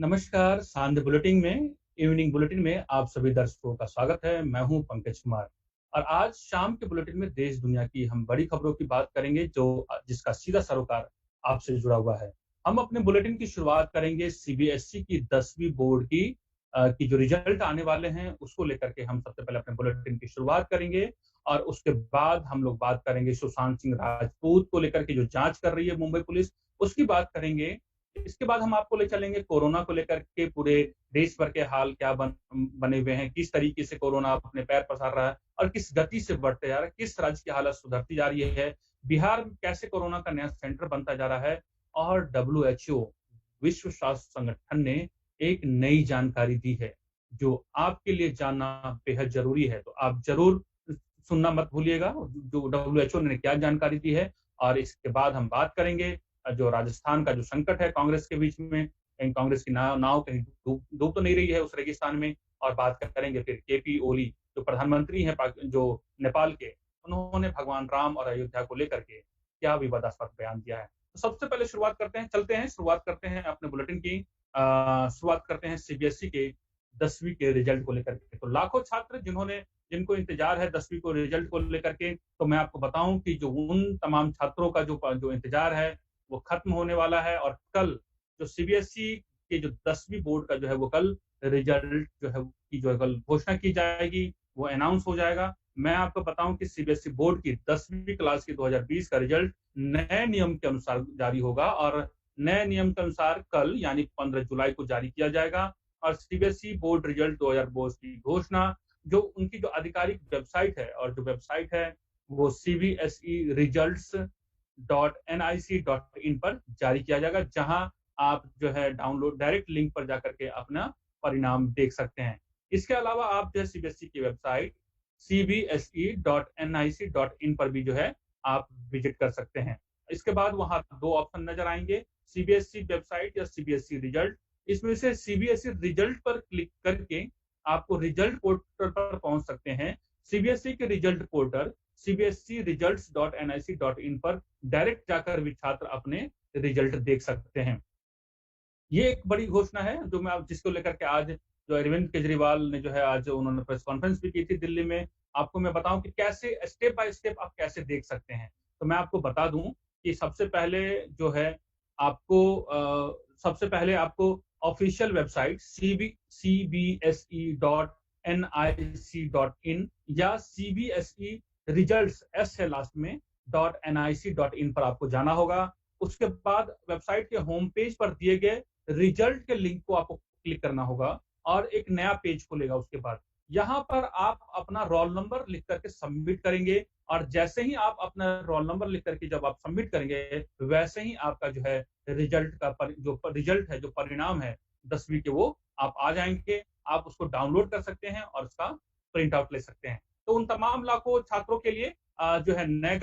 नमस्कार, सांझ बुलेटिन में इवनिंग बुलेटिन में आप सभी दर्शकों का स्वागत है। मैं हूं पंकज कुमार और आज शाम के बुलेटिन में देश दुनिया की हम बड़ी खबरों की बात करेंगे जो जिसका सीधा सरोकार आपसे जुड़ा हुआ है। हम अपने बुलेटिन की शुरुआत करेंगे सीबीएसई की 10वीं बोर्ड की जो रिजल्ट आने वाले हैं उसको लेकर के हम सबसे पहले अपने बुलेटिन की शुरुआत करेंगे और उसके बाद हम लोग बात करेंगे सुशांत सिंह राजपूत को लेकर के जो जांच कर रही है मुंबई पुलिस, उसकी बात करेंगे। इसके बाद हम आपको ले चलेंगे कोरोना को लेकर के पूरे देश भर के हाल क्या बने हुए हैं, किस तरीके से कोरोना अपने पैर पसार रहा है और किस गति से बढ़ते जा रहा है, किस राज्य की हालत सुधरती जा रही है, बिहार में कैसे कोरोना का नया सेंटर बनता जा रहा है और डब्ल्यूएचओ विश्व स्वास्थ्य संगठन ने एक नई जानकारी दी है जो आपके लिए जानना बेहद जरूरी है। तो आप जरूर सुनना मत भूलिएगा जो डब्ल्यूएचओ ने क्या जानकारी दी है। और इसके बाद हम बात करेंगे जो राजस्थान का जो संकट है कांग्रेस के बीच में, कहीं कांग्रेस की नाव कहीं डूब तो नहीं रही है उस रेगिस्तान में। और बात करेंगे फिर केपी ओली जो प्रधानमंत्री हैं जो नेपाल के, उन्होंने भगवान राम और अयोध्या को लेकर के क्या विवादास्पद बयान दिया है। तो सबसे पहले शुरुआत करते हैं अपने बुलेटिन की। शुरुआत करते हैं सीबीएसई के 10वीं के रिजल्ट को लेकर के। तो लाखों छात्र जिनको इंतजार है 10वीं को रिजल्ट को लेकर के, तो मैं आपको बताऊं कि जो उन तमाम छात्रों का जो इंतजार है वो खत्म होने वाला है। और कल जो सीबीएसई के जो 10वीं बोर्ड का जो है वो कल रिजल्ट जो है कल घोषणा की जाएगी, वो अनाउंस हो जाएगा। मैं आपको बताऊं कि सीबीएसई बोर्ड की 10वीं क्लास की 2020 का रिजल्ट नए नियम के अनुसार जारी होगा और नए नियम के अनुसार कल यानी 15 जुलाई को जारी किया जाएगा। और सीबीएसई बोर्ड रिजल्ट 2020 की घोषणा जो उनकी जो आधिकारिक वेबसाइट है, और जो वेबसाइट है वो सीबीएसई रिजल्ट्स .nic.in पर जारी किया जाएगा, जहां आप जो है डाउनलोड डायरेक्ट लिंक पर जाकर के अपना परिणाम देख सकते हैं। इसके अलावा आप जो है सीबीएसई की वेबसाइट cbse.nic.in पर भी जो है आप विजिट कर सकते हैं। इसके बाद वहां दो ऑप्शन नजर आएंगे, सीबीएसई वेबसाइट या सीबीएसई रिजल्ट। इसमें से सीबीएसई रिजल्ट पर क्लिक करके आपको रिजल्ट पोर्टल पर पहुंच सकते हैं। सीबीएसई के रिजल्ट पोर्टल cbserisults.nic.in पर डायरेक्ट जाकर भी छात्र अपने रिजल्ट देख सकते हैं। ये एक बड़ी घोषणा है जो मैं जिसको लेकर के आज जो अरविंद केजरीवाल ने जो है आज उन्होंने प्रेस कॉन्फ्रेंस भी की थी दिल्ली में। आपको मैं बताऊं कि कैसे स्टेप बाय स्टेप आप कैसे देख सकते हैं। तो मैं आपको बता दूं कि सबसे पहले आपको ऑफिशियल वेबसाइट cbse.nic.in या सीबीएसई रिजल्ट्स एस है लास्ट में .nic.in पर आपको जाना होगा। उसके बाद वेबसाइट के होम पेज पर दिए गए रिजल्ट के लिंक को आपको क्लिक करना होगा और एक नया पेज खुलेगा। उसके बाद यहाँ पर आप अपना रोल नंबर लिख करके सबमिट करेंगे और जैसे ही आप अपना रोल नंबर लिख करके जब आप सबमिट करेंगे वैसे ही आपका जो है रिजल्ट है, जो परिणाम है 10वीं के, वो आप आ जाएंगे। आप उसको डाउनलोड कर सकते हैं और उसका प्रिंट आउट ले सकते हैं। तो उन तमाम लाखों छात्रों के लिए जो है नए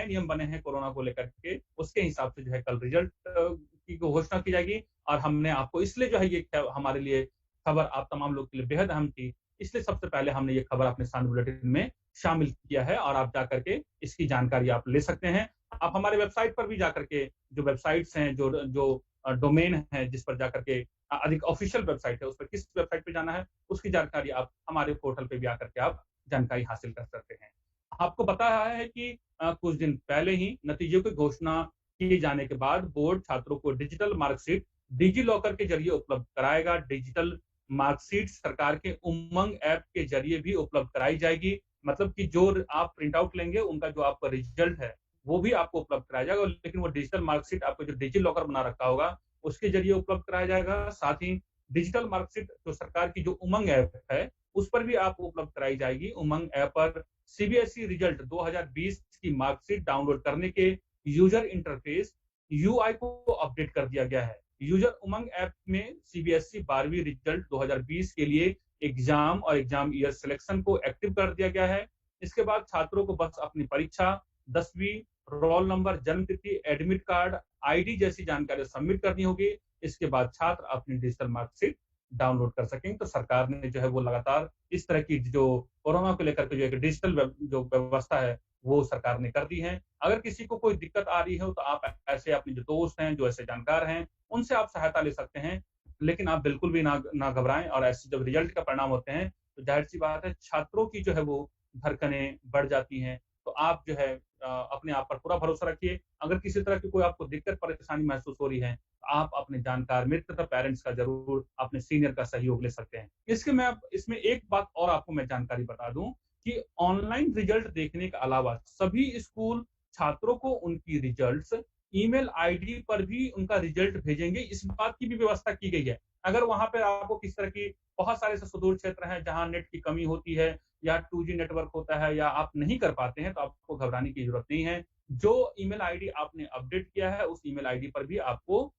नियम बने हैं कोरोना को लेकर के, उसके हिसाब से जो है कल रिजल्ट की घोषणा की जाएगी। और हमने आपको इसलिए जो है ये हमारे लिए खबर आप तमाम लोग के लिए बेहद अहम थी, इसलिए सबसे पहले हमने ये खबर अपने सांझ बुलेटिन में शामिल किया है और आप जाकर के इसकी जानकारी आप ले सकते हैं। आप हमारे वेबसाइट पर भी जाकर के जो वेबसाइट्स हैं जो जो डोमेन है जिस पर जाकर के अधिक ऑफिशियल वेबसाइट है, उस पर किस वेबसाइट पे जाना है उसकी जानकारी आप हमारे पोर्टल पे भी आकर के आप जानकारी हासिल कर सकते हैं। आपको बताया है कि कुछ दिन पहले ही नतीजों की घोषणा किए जाने के बाद बोर्ड छात्रों को डिजिटल मार्कशीट डिजी लॉकर के जरिए उपलब्ध कराएगा। डिजिटल मार्कशीट सरकार के उमंग ऐप के जरिए भी उपलब्ध कराई जाएगी। मतलब कि जो आप प्रिंट आउट लेंगे उनका जो आपका रिजल्ट है वो भी आपको उपलब्ध कराया जाएगा, लेकिन वो डिजिटल मार्कशीट आपको जो डिजी लॉकर बना रखा होगा उसके जरिए उपलब्ध कराया जाएगा। साथ ही डिजिटल मार्कशीट जो सरकार की जो उमंग ऐप है उस पर भी आपको उपलब्ध कराई जाएगी। उमंग ऐप पर सीबीएसई रिजल्ट 2020 की मार्कशीट डाउनलोड करने के यूजर इंटरफेस यूआई को अपडेट कर दिया गया है। यूजर उमंग ऐप में सीबीएसई 12वीं रिजल्ट 2020 के लिए एग्जाम और एग्जाम ईयर सिलेक्शन को एक्टिव कर दिया गया है। इसके बाद छात्रों को बस अपनी परीक्षा, 10वीं, रोल नंबर, जन्म तिथि, एडमिट कार्ड, आईडी जैसी जानकारी सबमिट करनी होगी। इसके बाद छात्र अपनी डिजिटल मार्कशीट डाउनलोड कर सकेंगे। तो सरकार ने जो है वो लगातार इस तरह की जो कोरोना को लेकर के जो एक डिजिटल जो व्यवस्था है वो सरकार ने कर दी है। अगर किसी को कोई दिक्कत आ रही है तो आप ऐसे अपने जो दोस्त हैं, जो ऐसे जानकार हैं, उनसे आप सहायता ले सकते हैं। लेकिन आप बिल्कुल भी ना घबराएं। और ऐसे जब रिजल्ट का परिणाम होते हैं तो जाहिर सी बात है छात्रों की जो है वो धड़कनें बढ़ जाती हैं। तो आप जो है अपने आप पर पूरा भरोसा रखिए। अगर किसी तरह की कोई आपको दिक्कत परेशानी महसूस हो रही है, तो आप अपने जानकार मित्र तथा पेरेंट्स का जरूर, अपने सीनियर का सहयोग ले सकते हैं। इसमें एक बात और आपको मैं जानकारी बता दूं कि ऑनलाइन रिजल्ट देखने के अलावा सभी स्कूल छात्रों को उनकी रिजल्ट्स ईमेल आईडी पर भी उनका रिजल्ट भेजेंगे। इस बात की भी व्यवस्था की गई है। अगर वहां पर आपको किस तरह की, बहुत सारे ऐसे सुदूर क्षेत्र हैं जहां नेट की कमी होती है या 2G नेटवर्क होता है या आप नहीं कर पाते हैं, तो आपको घबराने की जरूरत नहीं है। जो ईमेल आईडी आपने अपडेट किया है उस ईमेल आईडी पर भी आपको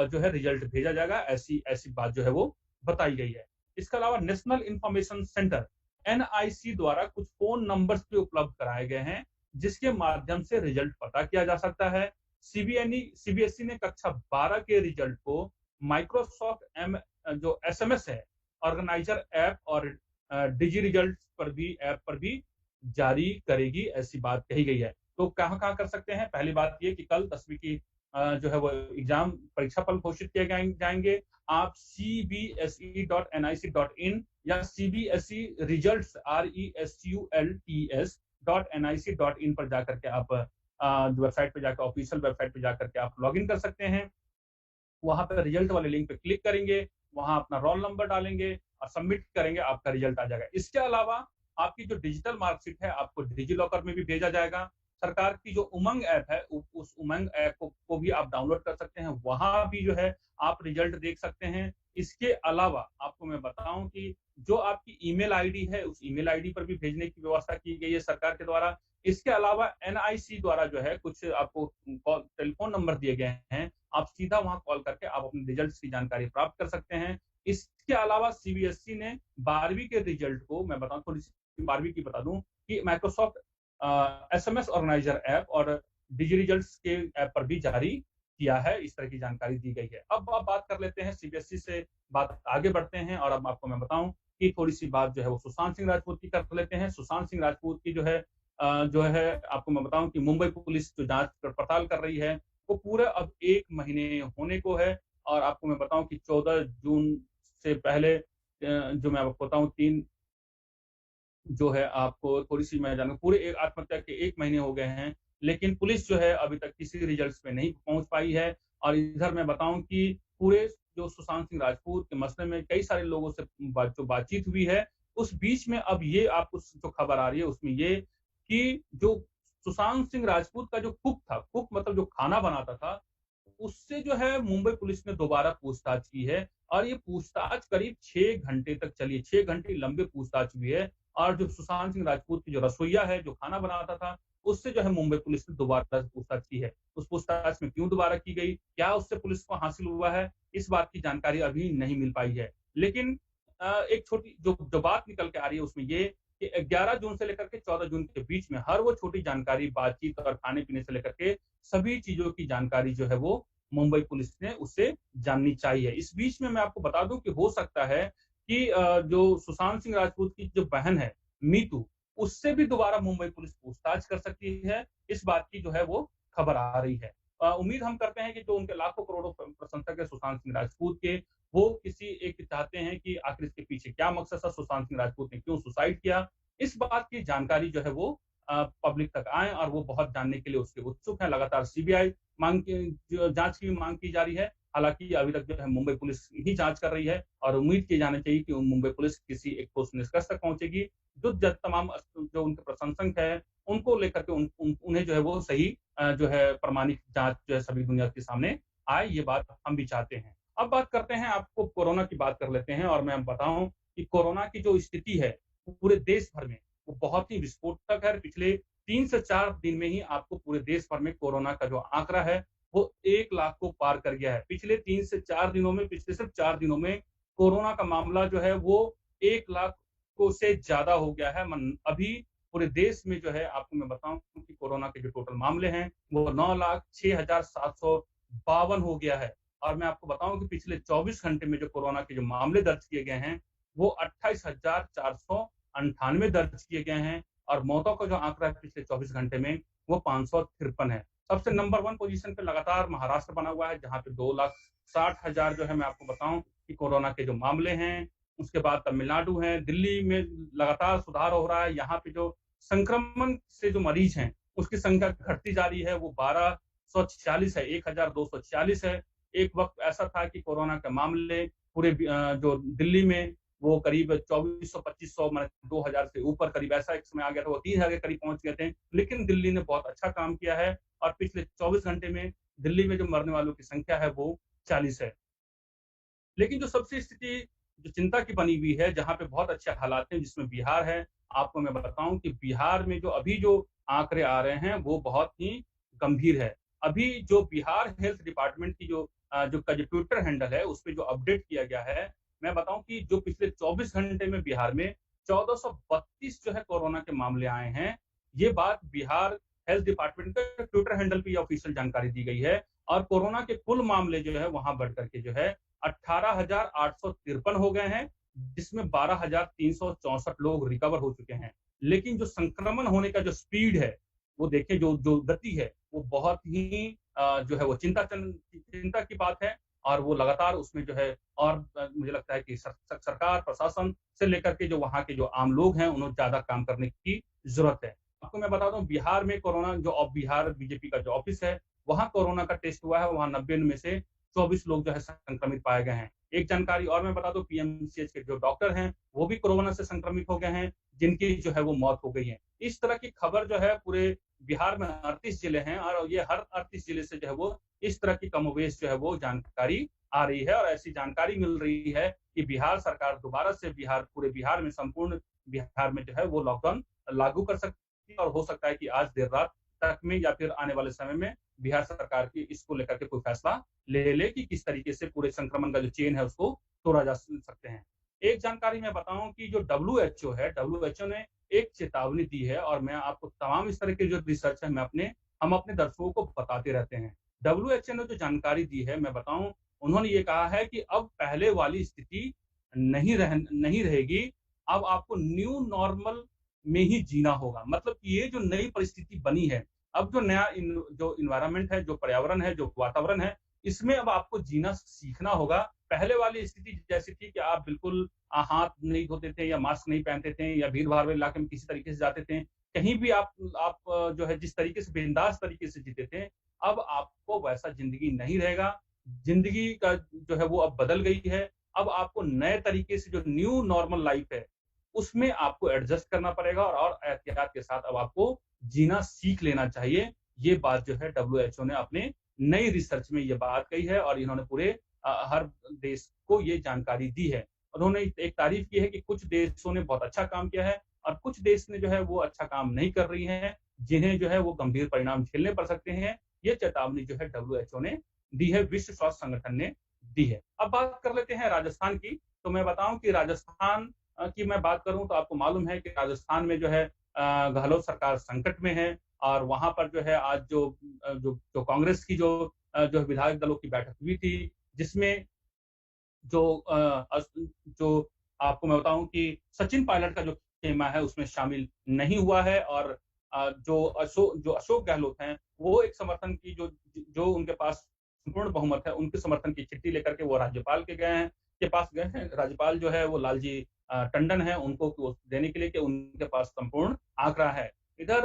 जो है रिजल्ट भेजा जाएगा। ऐसी ऐसी बात जो है वो बताई गई है। इसके अलावा नेशनल इंफॉर्मेशन सेंटर एनआईसी द्वारा कुछ फोन नंबर्स भी उपलब्ध कराए गए हैं, जिसके माध्यम से रिजल्ट पता किया जा सकता है। सीबीएसई ने कक्षा 12 के रिजल्ट को माइक्रोसॉफ्ट एम जो एसएमएस है ऑर्गेनाइजर ऐप और डिजी रिजल्ट पर भी ऐप पर भी जारी करेगी, ऐसी बात कही गई है। तो कहां कहां कर सकते हैं? पहली बात ये कि कल 10वीं की जो है वो एग्जाम परीक्षा फल घोषित किए जाएंगे। आप cbse.nic.in या cbse results results.nic.in पर जाकर के आप वेबसाइट पे जाकर, ऑफिशियल वेबसाइट पे जाकर के आप लॉग इन कर सकते हैं। वहां पर रिजल्ट वाले लिंक पे क्लिक करेंगे, वहां अपना रोल नंबर डालेंगे और सबमिट करेंगे, आपका रिजल्ट आ जाएगा। इसके अलावा आपकी जो डिजिटल मार्कशीट है आपको डिजी लॉकर में भी भेजा जाएगा। सरकार की जो उमंग ऐप है उस उमंग ऐप को भी आप डाउनलोड कर सकते हैं, वहां भी जो है आप रिजल्ट देख सकते हैं। इसके अलावा आपको मैं बताऊं कि जो आपकी ईमेल आईडी है उस ईमेल आईडी पर भी भेजने की व्यवस्था की गई है सरकार के द्वारा। इसके अलावा एनआईसी द्वारा जो है कुछ आपको टेलीफोन नंबर दिए गए हैं, आप सीधा वहां कॉल करके आप अपने रिजल्ट की जानकारी प्राप्त कर सकते हैं। इसके अलावा सीबीएसई ने 12वीं के रिजल्ट को, मैं बताऊं थोड़ी सी 12वीं की बता दूं कि माइक्रोसॉफ्ट एसएमएस ऑर्गेनाइजर ऐप और डिजी रिजल्ट्स के ऐप पर भी जारी किया है। इस तरह की जानकारी दी गई है। अब आप बात कर लेते हैं सीबीएसई से, बात आगे बढ़ते हैं और अब आपको मैं बताऊं कि थोड़ी सी बात जो है वो सुशांत सिंह राजपूत की कर लेते हैं। सुशांत सिंह राजपूत की जो है आपको मैं बताऊं कि मुंबई पुलिस जो जांच पड़ताल कर रही है वो पूरे अब 1 महीने होने को है। और आपको मैं बताऊं कि 14 जून से पहले जो मैं आपको बताऊं 3 जो है आपको थोड़ी सी मैं जानूं, पूरे एक आत्महत्या के 1 महीने हो गए हैं, लेकिन पुलिस जो है अभी तक किसी रिजल्ट्स पे नहीं पहुंच पाई है। और इधर मैं बताऊं कि पूरे जो सुशांत सिंह राजपूत के मसले में कई सारे लोगों से जो बातचीत हुई है, उस बीच में अब ये आपको जो खबर आ रही है उसमें ये कि जो सुशांत सिंह राजपूत का जो कुक था, कुक मतलब जो खाना बनाता था, उससे जो है मुंबई पुलिस ने दोबारा पूछताछ की है। और ये पूछताछ करीब 6 घंटे तक चली, 6 घंटे लंबे पूछताछ हुई है। और जो सुशांत सिंह राजपूत की जो रसोईया है, जो खाना बनाता था, उससे जो है मुंबई पुलिस ने दोबारा पूछताछ की है। उस पूछताछ में क्यों दोबारा की गई, क्या उससे पुलिस को हासिल हुआ है, इस बात की जानकारी अभी नहीं मिल पाई है। लेकिन एक छोटी जो बात निकल के आ रही है उसमें ये कि 11 जून से लेकर के 14 जून के बीच में हर वो छोटी जानकारी, बातचीत और खाने पीने से लेकर के सभी चीजों की जानकारी जो है वो मुंबई पुलिस ने उससे जाननी चाहिए। इस बीच में मैं आपको बता दूं कि हो सकता है कि जो सुशांत सिंह राजपूत की जो बहन है मीतू, उससे भी दोबारा मुंबई पुलिस पूछताछ कर सकती है। इस बात की जो है वो खबर आ रही है। उम्मीद हम करते हैं कि जो उनके लाखों करोड़ों प्रशंसक है सुशांत सिंह राजपूत के, वो किसी एक चाहते हैं कि आखिर इसके पीछे क्या मकसद था, सुशांत सिंह राजपूत ने क्यों सुसाइड किया, इस बात की जानकारी जो है वो पब्लिक तक आए और वो बहुत जानने के लिए उसके उत्सुक है। लगातार सीबीआई जांच की मांग की जा रही है। हालांकि अभी तक जो है मुंबई पुलिस ही जांच कर रही है और उम्मीद की जानी चाहिए कि मुंबई पुलिस किसी एक ठोस निष्कर्ष तक पहुंचेगी। जो तमाम जो उनके प्रशंसक है उनको लेकर के उन्हें जो है वो सही जो है प्रमाणिक जांच जो है सभी दुनिया के सामने आए, ये बात हम भी चाहते हैं। अब बात करते हैं, आपको कोरोना की बात कर लेते हैं और मैं बताऊं कि कोरोना की जो स्थिति है पूरे देश भर में वो बहुत ही विस्फोटक है। पिछले 3 से 4 दिन में ही आपको पूरे देश भर में कोरोना का जो आंकड़ा है वो 1 लाख को पार कर गया है। पिछले 3 से 4 दिनों में, पिछले सिर्फ 4 दिनों में कोरोना का मामला जो है वो 1 लाख को से ज्यादा हो गया है। अभी पूरे देश में जो है आपको मैं बताऊं कि कोरोना के जो टोटल मामले हैं वो 9,06,752 हो गया है। और मैं आपको बताऊं कि पिछले 24 घंटे में जो कोरोना के जो मामले दर्ज किए गए हैं वो 28,498 दर्ज किए गए हैं। और मौतों का जो आंकड़ा है पिछले 24 घंटे में वो 553 है। सबसे नंबर 1 पोजीशन पे लगातार महाराष्ट्र बना हुआ है, जहां पे 2,60,000 जो है मैं आपको बताऊं कि कोरोना के जो मामले हैं, उसके बाद तमिलनाडु है, दिल्ली में लगातार सुधार हो रहा है। यहाँ पे जो संक्रमण से जो मरीज हैं, उसकी संख्या घटती जा रही है, वो 1246 है, 1246 है। एक वक़्त ऐसा था कि कोरोना के मामले पूरे जो दिल्ली में वो करीब 2400-2500 माने 2000 से ऊपर करीब ऐसा एक समय आ गया था, वो 3000 के करीब पहुँच गए थे। लेकिन दिल्ली ने बहुत अच्छा काम किया है और पिछले 24 घंटे में दिल्ली में जो मरने वालों की संख्या है वो 40 है। लेकिन जो सबसे स्थिति जो चिंता की बनी हुई है, जहाँ पे बहुत अच्छे हालात हैं, जिसमें बिहार है, आपको मैं बताऊँ कि बिहार में जो अभी जो आंकड़े आ रहे हैं, वो बहुत ही गंभीर है। अभी जो बिहार हेल्थ डिपार्टमेंट की जो का जो ट्विटर हैंडल है, उसपे जो अपडेट किया गया है, मैं बताऊँ कि जो पिछले 24 घंटे में बिहार में 1432 जो है कोरोना के मामले आए हैं। ये बात बिहार हेल्थ डिपार्टमेंट के ट्विटर हैंडल पे ये ऑफिशियल जानकारी दी गई है और कोरोना के कुल मामले जो है, वहाँ बढ़ कर के जो है 18,853 हो गए हैं, जिसमें 12,364 लोग रिकवर हो चुके हैं। लेकिन जो संक्रमण होने का जो स्पीड है, वो देखें जो जो गति है, वो बहुत ही जो है वो चिंता की बात है और वो लगातार उसमें जो है और मुझे लगता है कि सरकार, प्रशासन से लेकर के जो वहाँ के जो आम लोग हैं, उन्हें ज़्यादा काम करने की ज़रूरत है। आपको मैं बता दूँ बिहार में कोरोना जो बिहार बीजेपी का जो ऑफिस है, वहाँ कोरोना का टेस्ट हुआ है, वहाँ 90 में से 24 लोग जो है संक्रमित पाए गए हैं। एक जानकारी और मैं बता दूँ पीएमसीएच के जो डॉक्टर हैं, वो भी कोरोना से संक्रमित हो गए हैं, जिनकी जो है वो मौत हो गई है। इस तरह की खबर जो है पूरे बिहार में 38 जिले हैं और ये हर 38 जिले से जो है वो इस तरह की कमोबेश जो है वो जानकारी आ रही है और ऐसी जानकारी मिल रही है कि बिहार सरकार दोबारा से पूरे बिहार में संपूर्ण बिहार में जो है वो लॉकडाउन लागू कर सकती है और हो सकता है कि आज देर रात तक में या फिर आने वाले समय में बिहार सरकार की इसको लेकर के कोई फैसला ले ले कि किस तरीके से पूरे संक्रमण का जो चेन है उसको तोड़ा जा सकते हैं। एक जानकारी मैं बताऊं कि जो डब्ल्यूएचओ है, डब्ल्यूएचओ ने एक चेतावनी दी है और मैं आपको तमाम इस तरह के जो रिसर्च है हम अपने दर्शकों को बताते रहते हैं। डब्ल्यूएचओ ने जो जानकारी दी है मैं बताऊं, उन्होंने ये कहा है कि अब पहले वाली स्थिति नहीं रहेगी, अब आपको न्यू नॉर्मल में ही जीना होगा। मतलब कि ये जो नई परिस्थिति बनी है, अब जो नया जो इन्वायरमेंट है, जो पर्यावरण है, जो वातावरण है, इसमें अब आपको जीना सीखना होगा। पहले वाली स्थिति जैसी थी कि आप बिल्कुल हाथ नहीं धोते थे या मास्क नहीं पहनते थे या भीड़-भाड़ वाले इलाके में किसी तरीके से जाते थे। कहीं भी आप जो है जिस तरीके से बिंदास तरीके से जीते थे, अब आपको वैसा ज़िंदगी नहीं रहेगा। ज़िंदगी का जो है वो अब बदल गई है। अब आपको नए तरीके से जो न्यू नॉर्मल लाइफ़ है, उसमें आपको एडजस्ट करना पड़ेगा और एहतियात के साथ अब आपको जीना सीख लेना चाहिए। ये बात जो है डब्ल्यूएचओ ने अपने नई रिसर्च में ये बात कही है और इन्होंने पूरे हर देश को ये जानकारी दी है। उन्होंने एक तारीफ की है कि कुछ देशों ने बहुत अच्छा काम किया है और कुछ देश ने जो है वो अच्छा काम नहीं कर रही हैं, जिन्हें जो है वो गंभीर परिणाम झेलने पड़ सकते हैं। ये चेतावनी जो है डब्ल्यूएचओ ने दी है, विश्व स्वास्थ्य संगठन ने दी है। अब बात कर लेते हैं राजस्थान की, तो मैं बताऊँ कि राजस्थान की मैं बात करूँ तो आपको मालूम है कि राजस्थान में जो है गहलोत सरकार संकट में है और वहाँ पर जो है आज जो कांग्रेस की जो विधायक दलों की बैठक हुई थी, जिसमें जो जो आपको मैं बताऊँ कि सचिन पायलट का जो खेमा है उसमें शामिल नहीं हुआ है और जो अशोक गहलोत हैं, वो एक समर्थन की जो उनके पास पूर्ण बहुमत है, उनके समर्थन की चिट्ठी लेकर के वो राज्यपाल के पास गए हैं। राज्यपाल जो है वो लालजी टंडन है, उनको वो देने के लिए कि उनके पास संपूर्ण आंकड़ा है। इधर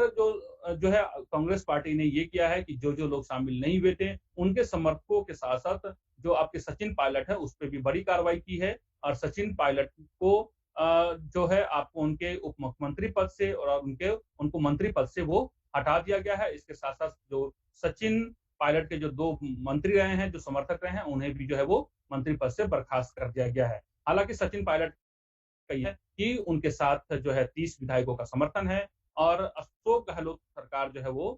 जो है कांग्रेस पार्टी ने ये किया है कि जो लोग शामिल नहीं हुए थे, उनके समर्थकों के साथ-साथ जो आपके सचिन पायलट है, उस पे भी बड़ी कार्रवाई की है और सचिन पायलट को जो है आपको उनके उप मुख्यमंत्री पद से और उनको मंत्री पद से वो हटा दिया गया है। इसके साथ-साथ जो सचिन पायलट के जो 2 मंत्री रहे हैं, जो समर्थक रहे हैं, उन्हें भी जो है वो मंत्री पद से बर्खास्त कर दिया गया है। हालाँकि सचिन पायलट कही है कि उनके साथ जो है 30 विधायकों का समर्थन है और अशोक गहलोत सरकार जो है वो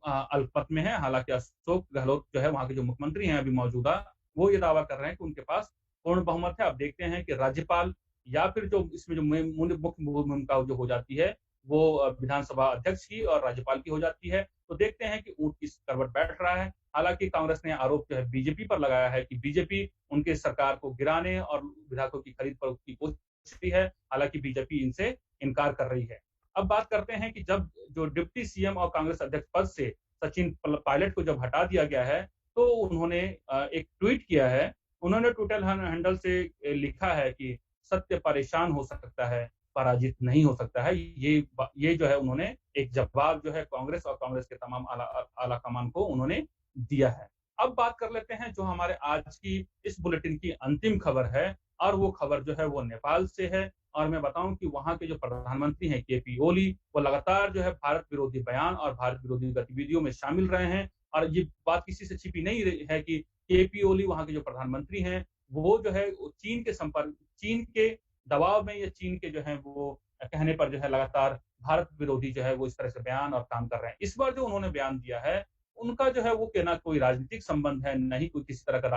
अल्पमत में है। हालाँकि अशोक गहलोत जो है वहाँ के जो मुख्यमंत्री हैं अभी मौजूदा, वो ये दावा कर रहे हैं कि उनके पास पूर्ण बहुमत है। अब देखते हैं कि राज्यपाल या फिर जो इसमें जो मुख्य भूमिका जो हो जाती है, वो विधानसभा अध्यक्ष की और राज्यपाल की हो जाती है। तो देखते हैं कि ऊँट किस करवट बैठ रहा है। हालाँकि कांग्रेस ने आरोप जो है बीजेपी पर लगाया है कि बीजेपी उनके सरकार को गिराने और विधायकों की खरीद पर की कोशिश की है। हालाँकि बीजेपी इनसे इनकार कर रही है। अब बात करते हैं कि जब जो डिप्टी सीएम और कांग्रेस अध्यक्ष पद से सचिन पायलट को जब हटा दिया गया है, तो उन्होंने एक ट्वीट किया है उन्होंने ट्विटर हैंडल से लिखा है कि सत्य परेशान हो सकता है, पराजित नहीं हो सकता है। ये जो है उन्होंने एक जवाब जो है कांग्रेस और कांग्रेस के तमाम आला कमान को उन्होंने दिया है। अब बात कर लेते हैं जो हमारे आज की इस बुलेटिन की अंतिम खबर है, और वो खबर जो है वो नेपाल से है। और मैं बताऊं कि वहां के जो प्रधानमंत्री हैं केपी ओली, वो लगातार जो है भारत विरोधी बयान और भारत विरोधी गतिविधियों में शामिल रहे हैं। और ये बात किसी से छिपी नहीं है कि केपी ओली वहां के जो प्रधानमंत्री हैं, वो जो है चीन के दबाव में या चीन के जो है वो कहने पर जो है लगातार भारत विरोधी जो है वो इस तरह से बयान और काम कर रहे हैं। इस बार जो उन्होंने बयान दिया है, उनका जो है वो ना कोई राजनीतिक संबंध है, न ही कोई किसी तरह का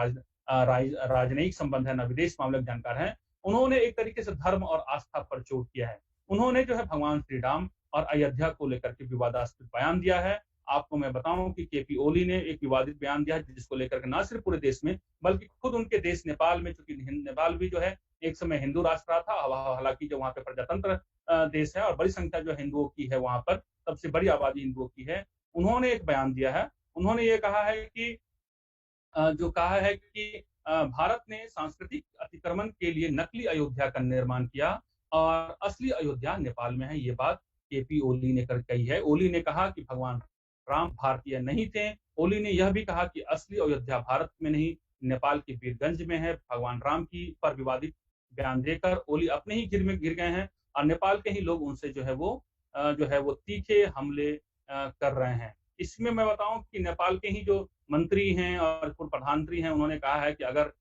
राजनयिक संबंध है, न विदेश मामले में जानकार है। उन्होंने एक तरीके से धर्म और आस्था पर चोट किया है। उन्होंने जो है भगवान श्री राम और अयोध्या को लेकर के विवादास्पद बयान दिया है। आपको मैं बताऊं कि केपी ओली ने एक विवादित बयान दिया है, जिसको लेकर के न सिर्फ पूरे देश में, बल्कि खुद उनके देश नेपाल में, चूंकि नेपाल भी जो है एक समय हिंदू राष्ट्र रहा था, हालांकि जो वहाँ पे प्रजातंत्र देश है और बड़ी संख्या जो हिंदुओं की है, वहां पर सबसे बड़ी आबादी हिंदुओं की है। उन्होंने एक बयान दिया है। उन्होंने ये कहा है कि भारत ने सांस्कृतिक अतिक्रमण के लिए नकली अयोध्या का निर्माण किया और असली अयोध्या नेपाल में है। ये बात केपी ओली ने कही है। ओली ने कहा कि भगवान राम भारतीय नहीं थे। ओली ने यह भी कहा कि असली अयोध्या भारत में नहीं, नेपाल के वीरगंज में है। भगवान राम की पर विवादित बयान देकर ओली अपने ही घिर गए हैं और नेपाल के ही लोग उनसे जो है वो तीखे हमले कर रहे हैं। इसमें मैं बताऊं कि नेपाल के ही जो मंत्री हैं और पूर्व प्रधानमंत्री हैं, उन्होंने कहा है कि अगर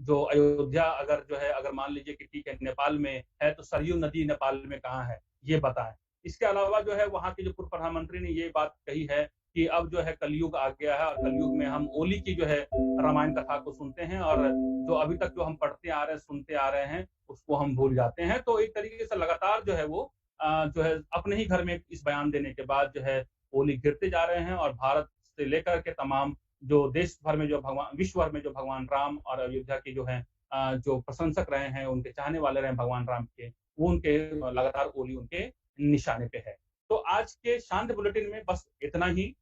जो अयोध्या अगर मान लीजिए कि ठीक है नेपाल में है, तो सरयू नदी नेपाल में कहाँ है, ये बताएं। इसके अलावा जो है वहाँ के जो पूर्व प्रधानमंत्री ने ये बात कही है कि अब जो है कलयुग आ गया है और कलयुग में हम ओली की जो है रामायण कथा को सुनते हैं और जो अभी तक जो हम पढ़ते आ रहे हैं, सुनते आ रहे हैं, उसको हम भूल जाते हैं। तो एक तरीके से लगातार जो है वो जो है अपने ही घर में इस बयान देने के बाद जो है ओली गिरते जा रहे हैं और भारत से लेकर के तमाम जो देश भर में जो विश्व भर में जो भगवान राम और अयोध्या के जो है जो प्रशंसक रहे हैं, उनके चाहने वाले रहे भगवान राम के, वो उनके लगातार ओली उनके निशाने पे है। तो आज के शांत बुलेटिन में बस इतना ही।